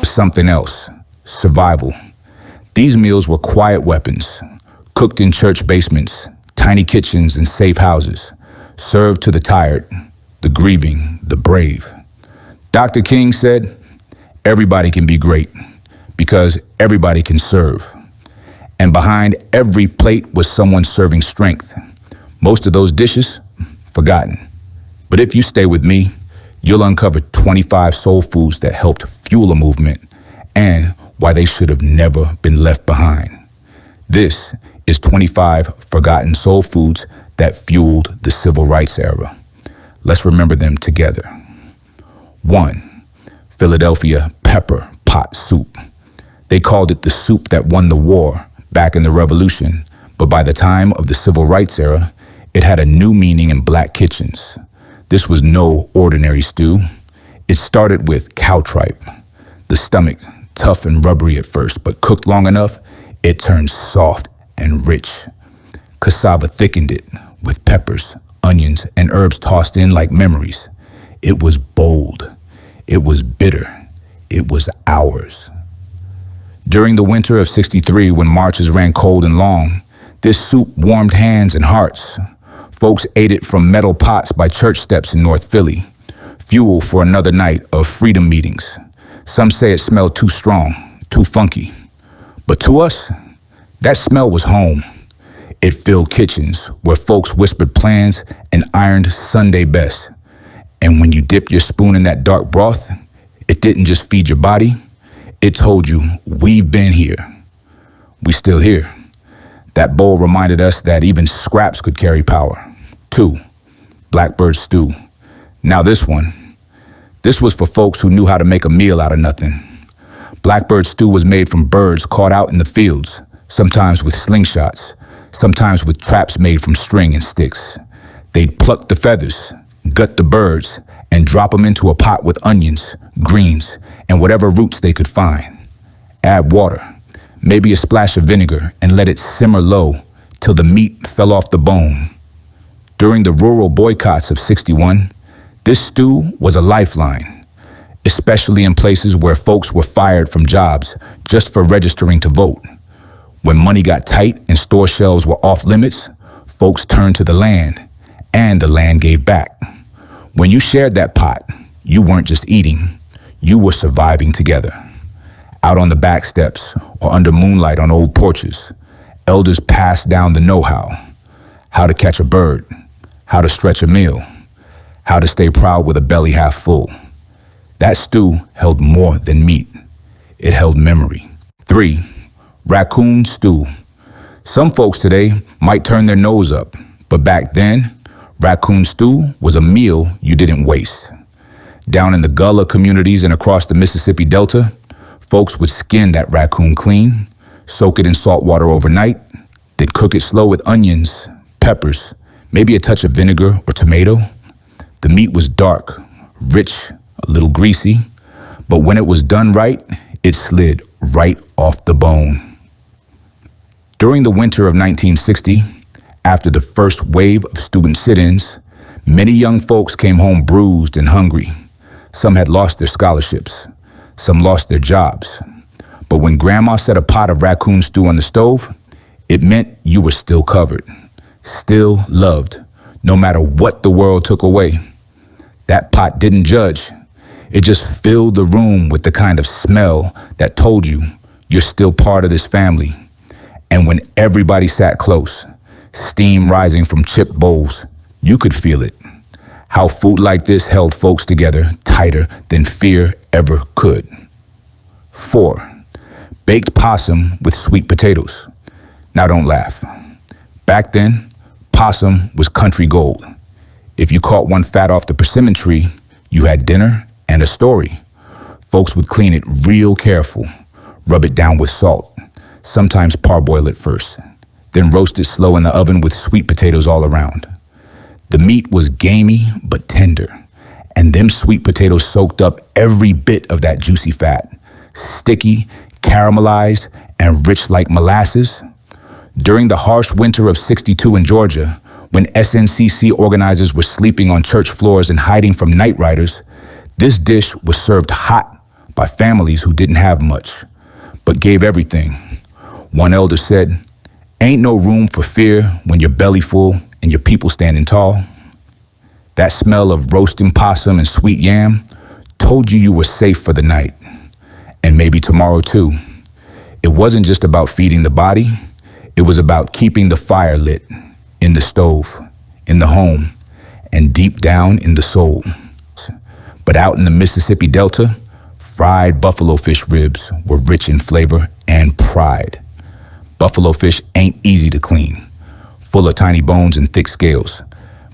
Something else, survival. These meals were quiet weapons, cooked in church basements, tiny kitchens, and safe houses, served to the tired, the grieving, the brave. Dr. King said, everybody can be great because everybody can serve. And behind every plate was someone serving strength. Most of those dishes, forgotten. But if you stay with me, you'll uncover 25 soul foods that helped fuel a movement and why they should have never been left behind. This is 25 forgotten soul foods that fueled the civil rights era. Let's remember them together. 1. Philadelphia pepper pot soup. They called it the soup that won the war back in the Revolution, but by the time of the civil rights era, it had a new meaning in black kitchens. This was no ordinary stew. It started with cow tripe. The stomach, tough and rubbery at first, but cooked long enough, it turned soft and rich. Cassava thickened it with peppers, onions, and herbs tossed in like memories. It was bold. It was bitter. It was ours. During the winter of '63, when marches ran cold and long, this soup warmed hands and hearts. Folks ate it from metal pots by church steps in North Philly, fuel for another night of freedom meetings. Some say it smelled too strong, too funky. But to us, that smell was home. It filled kitchens where folks whispered plans and ironed Sunday best. And when you dipped your spoon in that dark broth, it didn't just feed your body, it told you, we've been here. We still here. That bowl reminded us that even scraps could carry power. 2. Blackbird stew. Now this was for folks who knew how to make a meal out of nothing. Blackbird stew was made from birds caught out in the fields, sometimes with slingshots, sometimes with traps made from string and sticks. They'd pluck the feathers, gut the birds, and drop them into a pot with onions, greens, and whatever roots they could find. Add water, maybe a splash of vinegar, and let it simmer low till the meat fell off the bone. During the rural boycotts of '61, this stew was a lifeline, especially in places where folks were fired from jobs just for registering to vote. When money got tight and store shelves were off limits, folks turned to the land, and the land gave back. When you shared that pot, you weren't just eating, you were surviving together. Out on the back steps or under moonlight on old porches, elders passed down the know-how to catch a bird, how to stretch a meal, how to stay proud with a belly half full. That stew held more than meat. It held memory. 3. Raccoon stew. Some folks today might turn their nose up, but back then, raccoon stew was a meal you didn't waste. Down in the Gullah communities and across the Mississippi Delta, folks would skin that raccoon clean, soak it in salt water overnight, then cook it slow with onions, peppers, maybe a touch of vinegar or tomato. The meat was dark, rich, a little greasy, but when it was done right, it slid right off the bone. During the winter of 1960, after the first wave of student sit-ins, many young folks came home bruised and hungry. Some had lost their scholarships. Some lost their jobs. But when Grandma set a pot of raccoon stew on the stove, it meant you were still covered, still loved, no matter what the world took away. That pot didn't judge. It just filled the room with the kind of smell that told you you're still part of this family. And when everybody sat close, steam rising from chipped bowls, you could feel it. How food like this held folks together tighter than fear ever could. 4. Baked possum with sweet potatoes. Now don't laugh. Back then, possum was country gold. If you caught one fat off the persimmon tree, you had dinner and a story. Folks would clean it real careful, rub it down with salt, sometimes parboil it first, then roast it slow in the oven with sweet potatoes all around. The meat was gamey but tender, and them sweet potatoes soaked up every bit of that juicy fat, sticky, caramelized, and rich like molasses. During the harsh winter of '62 in Georgia, when SNCC organizers were sleeping on church floors and hiding from night riders, this dish was served hot by families who didn't have much, but gave everything. One elder said, "Ain't no room for fear when your belly full and your people standing tall." That smell of roasting possum and sweet yam told you were safe for the night, and maybe tomorrow too. It wasn't just about feeding the body, it was about keeping the fire lit in the stove, in the home, and deep down in the soul. But out in the Mississippi Delta, fried buffalo fish ribs were rich in flavor and pride. Buffalo fish ain't easy to clean, full of tiny bones and thick scales,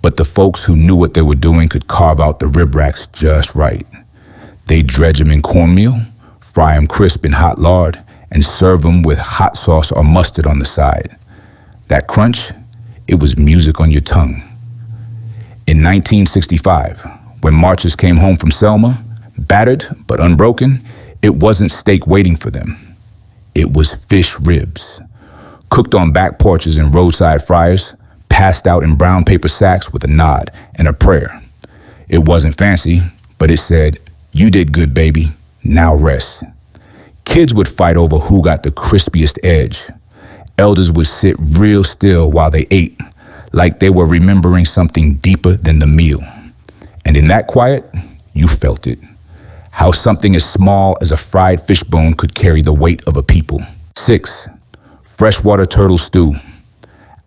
but the folks who knew what they were doing could carve out the rib racks just right. They dredge them in cornmeal, fry them crisp in hot lard, and serve them with hot sauce or mustard on the side. That crunch, it was music on your tongue. In 1965, when marchers came home from Selma, battered but unbroken, it wasn't steak waiting for them. It was fish ribs, cooked on back porches and roadside fryers, passed out in brown paper sacks with a nod and a prayer. It wasn't fancy, but it said, "You did good, baby. Now rest." Kids would fight over who got the crispiest edge. Elders would sit real still while they ate, like they were remembering something deeper than the meal. And in that quiet, you felt it. How something as small as a fried fish bone could carry the weight of a people. 6. Freshwater turtle stew.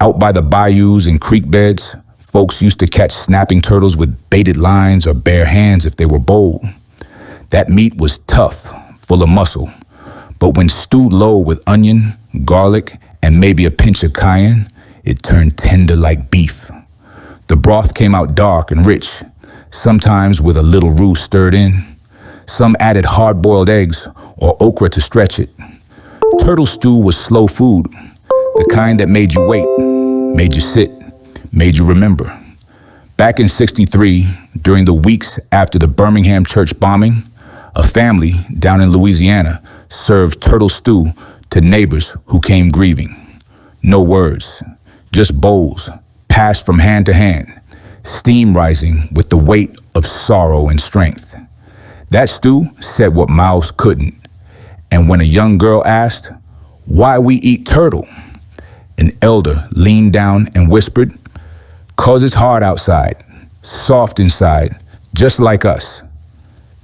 Out by the bayous and creek beds, folks used to catch snapping turtles with baited lines or bare hands if they were bold. That meat was tough, full of muscle, but when stewed low with onion, garlic, and maybe a pinch of cayenne, it turned tender like beef. The broth came out dark and rich, sometimes with a little roux stirred in. Some added hard-boiled eggs or okra to stretch it. Turtle stew was slow food, the kind that made you wait, made you sit, made you remember. Back in '63, during the weeks after the Birmingham church bombing, a family down in Louisiana served turtle stew to neighbors who came grieving. No words, just bowls, passed from hand to hand, steam rising with the weight of sorrow and strength. That stew said what mouths couldn't. And when a young girl asked, "Why we eat turtle?" an elder leaned down and whispered, "'Cause it's hard outside, soft inside, just like us."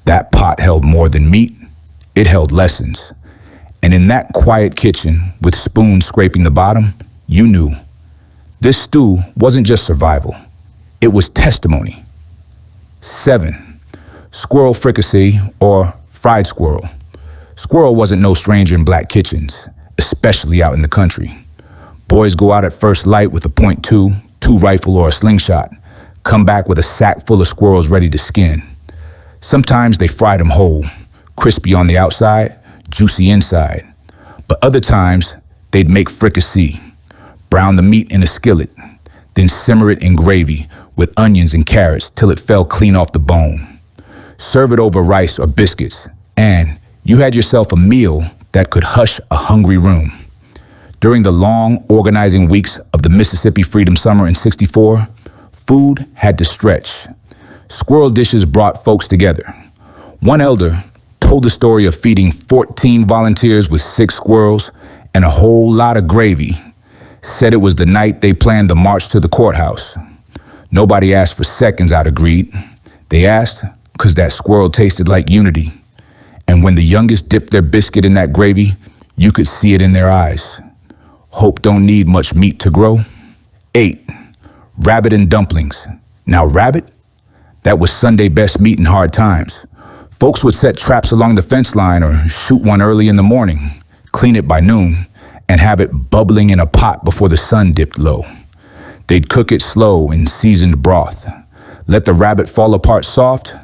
That pot held more than meat, it held lessons. And in that quiet kitchen, with spoons scraping the bottom, you knew this stew wasn't just survival, it was testimony. 7. Squirrel fricassee, or fried squirrel. Squirrel wasn't no stranger in black kitchens, especially out in the country. Boys go out at first light with a .22 rifle or a slingshot, come back with a sack full of squirrels ready to skin. Sometimes they fried them whole, crispy on the outside, juicy inside. But other times, they'd make fricassee, brown the meat in a skillet, then simmer it in gravy with onions and carrots till it fell clean off the bone. Serve it over rice or biscuits, and you had yourself a meal that could hush a hungry room. During the long, organizing weeks of the Mississippi Freedom Summer in '64, food had to stretch. Squirrel dishes brought folks together. One elder told the story of feeding 14 volunteers with 6 squirrels and a whole lot of gravy. Said it was the night they planned the march to the courthouse. Nobody asked for seconds out of greed. They asked because that squirrel tasted like unity. And when the youngest dipped their biscuit in that gravy, you could see it in their eyes. Hope don't need much meat to grow. 8. Rabbit and dumplings. Now rabbit? That was Sunday best meat in hard times. Folks would set traps along the fence line or shoot one early in the morning, clean it by noon, and have it bubbling in a pot before the sun dipped low. They'd cook it slow in seasoned broth, let the rabbit fall apart soft,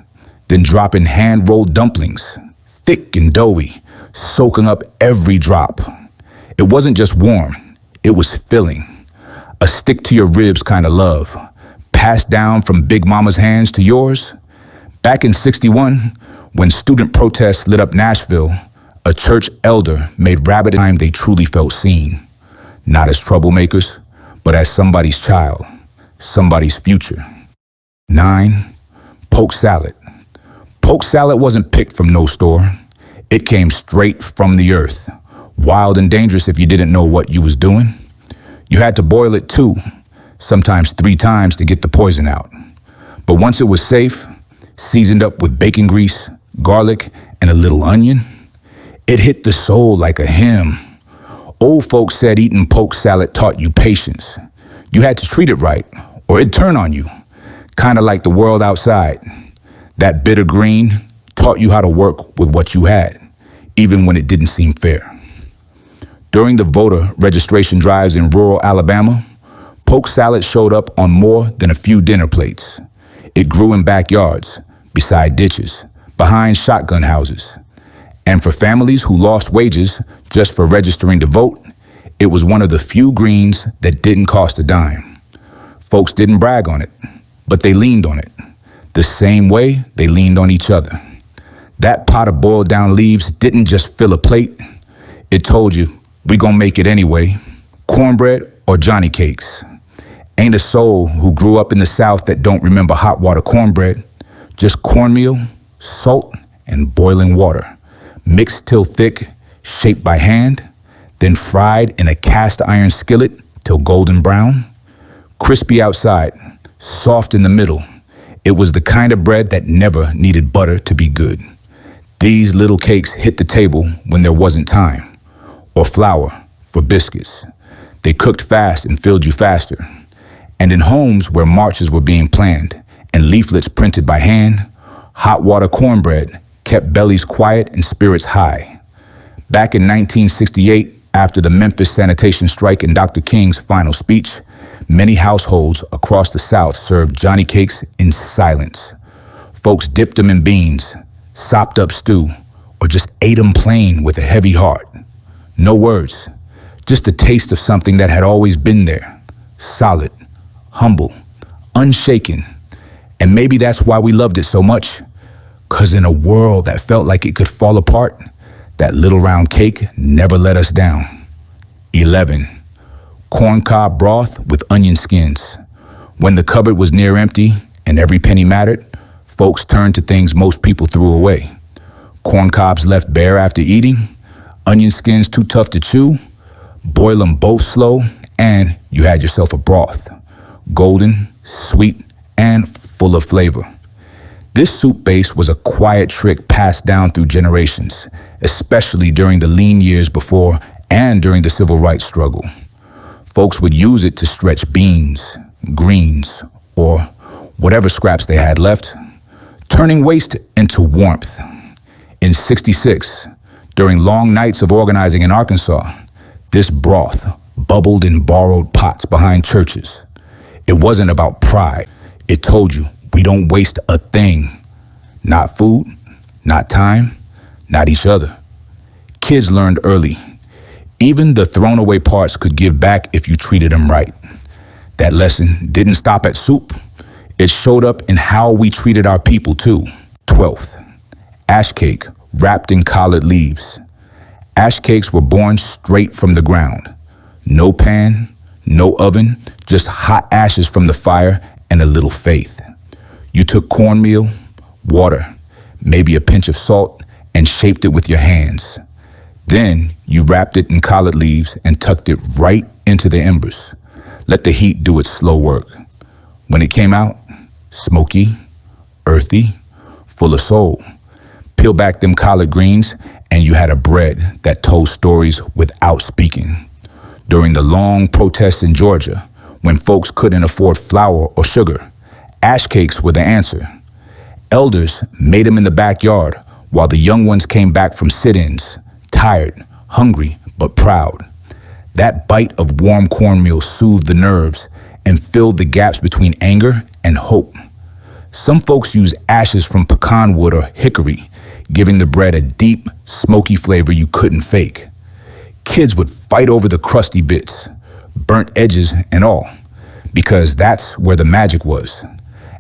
then drop in hand-rolled dumplings, thick and doughy, soaking up every drop. It wasn't just warm, it was filling. A stick-to-your-ribs kind of love, passed down from Big Mama's hands to yours. Back in '61, when student protests lit up Nashville, a church elder made rabbit time they truly felt seen. Not as troublemakers, but as somebody's child, somebody's future. 9. Poke salad. Poke salad wasn't picked from no store. It came straight from the earth, wild and dangerous if you didn't know what you was doing. You had to boil it 2, sometimes 3 times to get the poison out. But once it was safe, seasoned up with bacon grease, garlic, and a little onion, it hit the soul like a hymn. Old folks said eating poke salad taught you patience. You had to treat it right, or it'd turn on you, kind of like the world outside. That bitter green taught you how to work with what you had, even when it didn't seem fair. During the voter registration drives in rural Alabama, poke salad showed up on more than a few dinner plates. It grew in backyards, beside ditches, behind shotgun houses. And for families who lost wages just for registering to vote, it was one of the few greens that didn't cost a dime. Folks didn't brag on it, but they leaned on it, the same way they leaned on each other. That pot of boiled down leaves didn't just fill a plate. It told you, we gonna make it anyway. Cornbread or Johnny cakes. Ain't a soul who grew up in the South that don't remember hot water cornbread. Just cornmeal, salt, and boiling water, mixed till thick, shaped by hand, then fried in a cast iron skillet till golden brown. Crispy outside, soft in the middle. It was the kind of bread that never needed butter to be good. These little cakes hit the table when there wasn't time, or flour for biscuits. They cooked fast and filled you faster. And in homes where marches were being planned and leaflets printed by hand, hot water cornbread kept bellies quiet and spirits high. Back in 1968, after the Memphis sanitation strike and Dr. King's final speech, many households across the South served Johnny cakes in silence. Folks dipped them in beans, sopped up stew, or just ate them plain with a heavy heart. No words, just a taste of something that had always been there, solid, humble, unshaken. And maybe that's why we loved it so much, 'cause in a world that felt like it could fall apart, that little round cake never let us down. 11. Corncob broth with onion skins. When the cupboard was near empty and every penny mattered, folks turned to things most people threw away. Corn cobs left bare after eating, onion skins too tough to chew, boil them both slow, and you had yourself a broth. Golden, sweet, and full of flavor. This soup base was a quiet trick passed down through generations, especially during the lean years before and during the civil rights struggle. Folks would use it to stretch beans, greens, or whatever scraps they had left, turning waste into warmth. In '66, during long nights of organizing in Arkansas, this broth bubbled in borrowed pots behind churches. It wasn't about pride. It told you, we don't waste a thing. Not food, not time, not each other. Kids learned early. Even the thrown away parts could give back if you treated them right. That lesson didn't stop at soup. It showed up in how we treated our people too. 12th, ash cake wrapped in collard leaves. Ash cakes were born straight from the ground. No pan, no oven, just hot ashes from the fire and a little faith. You took cornmeal, water, maybe a pinch of salt, and shaped it with your hands. Then you wrapped it in collard leaves and tucked it right into the embers. Let the heat do its slow work. When it came out, smoky, earthy, full of soul. Peel back them collard greens and you had a bread that told stories without speaking. During the long protests in Georgia, when folks couldn't afford flour or sugar, ash cakes were the answer. Elders made them in the backyard while the young ones came back from sit-ins, tired, hungry, but proud. That bite of warm cornmeal soothed the nerves and filled the gaps between anger and hope. Some folks use ashes from pecan wood or hickory, giving the bread a deep, smoky flavor you couldn't fake. Kids would fight over the crusty bits, burnt edges and all, because that's where the magic was.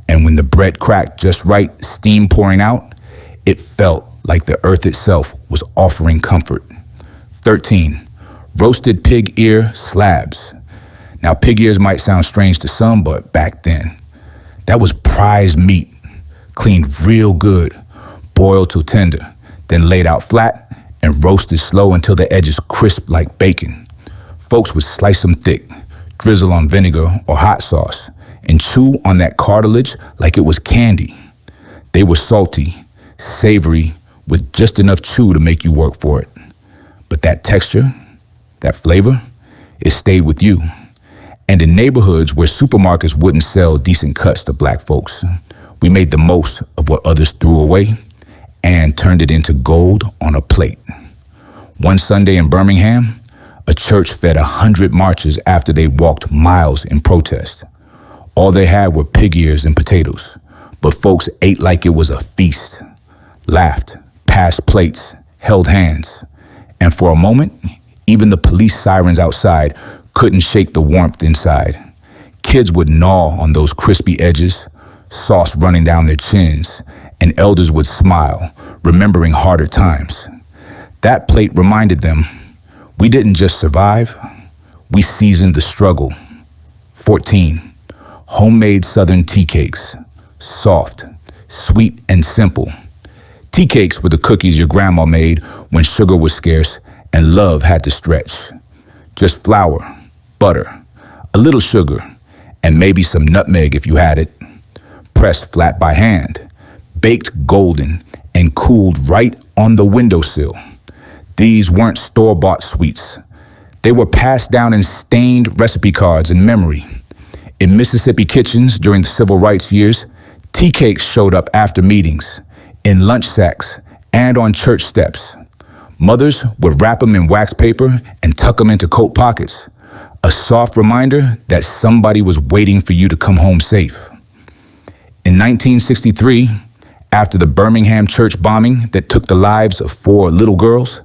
And when the bread cracked just right, steam pouring out, it felt like the earth itself was offering comfort. 13. Roasted pig ear slabs. Now, pig ears might sound strange to some, but back then, that was prized meat, cleaned real good, boiled till tender, then laid out flat and roasted slow until the edges crisp like bacon. Folks would slice them thick, drizzle on vinegar or hot sauce, and chew on that cartilage like it was candy. They were salty, savory, with just enough chew to make you work for it. But that texture, that flavor, it stayed with you. And in neighborhoods where supermarkets wouldn't sell decent cuts to black folks, we made the most of what others threw away and turned it into gold on a plate. One Sunday in Birmingham, a church fed 100 marchers after they walked miles in protest. All they had were pig ears and potatoes, but folks ate like it was a feast, laughed, passed plates, held hands. And for a moment, even the police sirens outside couldn't shake the warmth inside. Kids would gnaw on those crispy edges, sauce running down their chins, and elders would smile, remembering harder times. That plate reminded them, we didn't just survive, we seasoned the struggle. 14. Homemade Southern tea cakes. Soft, sweet, and simple. Tea cakes were the cookies your grandma made when sugar was scarce and love had to stretch. Just flour, butter, a little sugar, and maybe some nutmeg if you had it. Pressed flat by hand, baked golden, and cooled right on the windowsill. These weren't store-bought sweets. They were passed down in stained recipe cards in memory. In Mississippi kitchens during the civil rights years, tea cakes showed up after meetings, in lunch sacks, and on church steps. Mothers would wrap them in wax paper and tuck them into coat pockets, a soft reminder that somebody was waiting for you to come home safe. In 1963, after the Birmingham church bombing that took the lives of 4 little girls,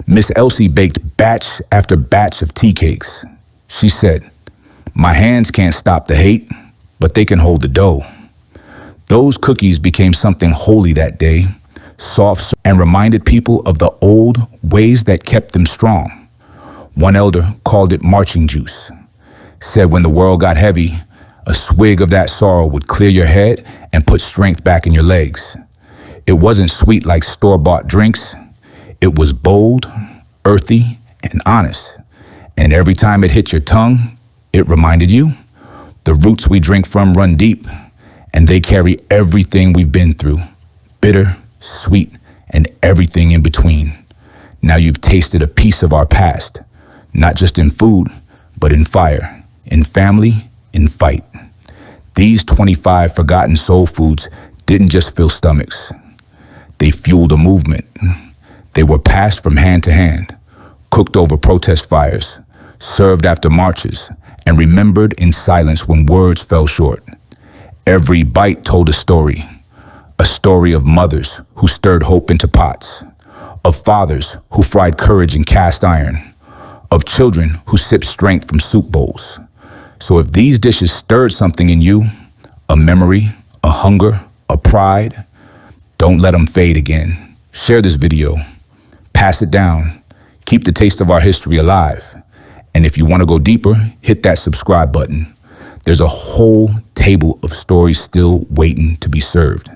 Miss Elsie baked batch after batch of tea cakes. She said, "My hands can't stop the hate, but they can hold the dough." Those cookies became something holy that day, soft, and reminded people of the old ways that kept them strong. One elder called it marching juice, said when the world got heavy, a swig of that sorrow would clear your head and put strength back in your legs. It wasn't sweet like store-bought drinks. It was bold, earthy, and honest. And every time it hit your tongue, it reminded you, the roots we drink from run deep, and they carry everything we've been through, bitter, sweet, and everything in between. Now you've tasted a piece of our past, not just in food, but in fire, in family, in fight. These 25 forgotten soul foods didn't just fill stomachs. They fueled a movement. They were passed from hand to hand, cooked over protest fires, served after marches, and remembered in silence when words fell short. Every bite told a story of mothers who stirred hope into pots, of fathers who fried courage in cast iron, of children who sipped strength from soup bowls. So if these dishes stirred something in you, a memory, a hunger, a pride, don't let them fade again. Share this video, pass it down, keep the taste of our history alive. And if you want to go deeper, hit that subscribe button. There's a whole table of stories still waiting to be served.